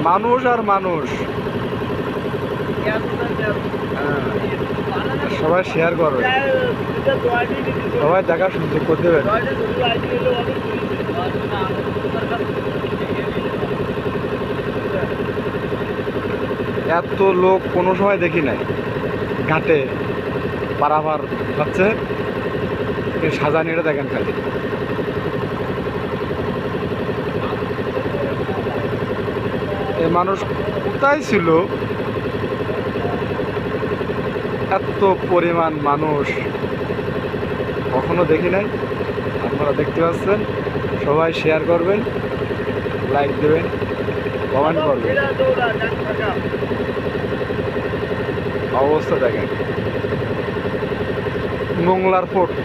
মানুষ আর মানুষ। সবাই শেয়ার করবে, সবাই দেখার সুযোগ করে দেবেন। এত লোক কোনো সময় দেখি নাই ঘাটে পারাপার হচ্ছে। সাজানিটা দেখেন খালি, এই মানুষ কোথায় ছিল? এত পরিমাণ মানুষ কখনো দেখি নাই। আপনারা দেখতে পাচ্ছেন, সবাই শেয়ার করবেন, লাইক দেবেন, কমেন্ট করবেন। অবস্থা দেখেন, মোংলার ফোর্ট।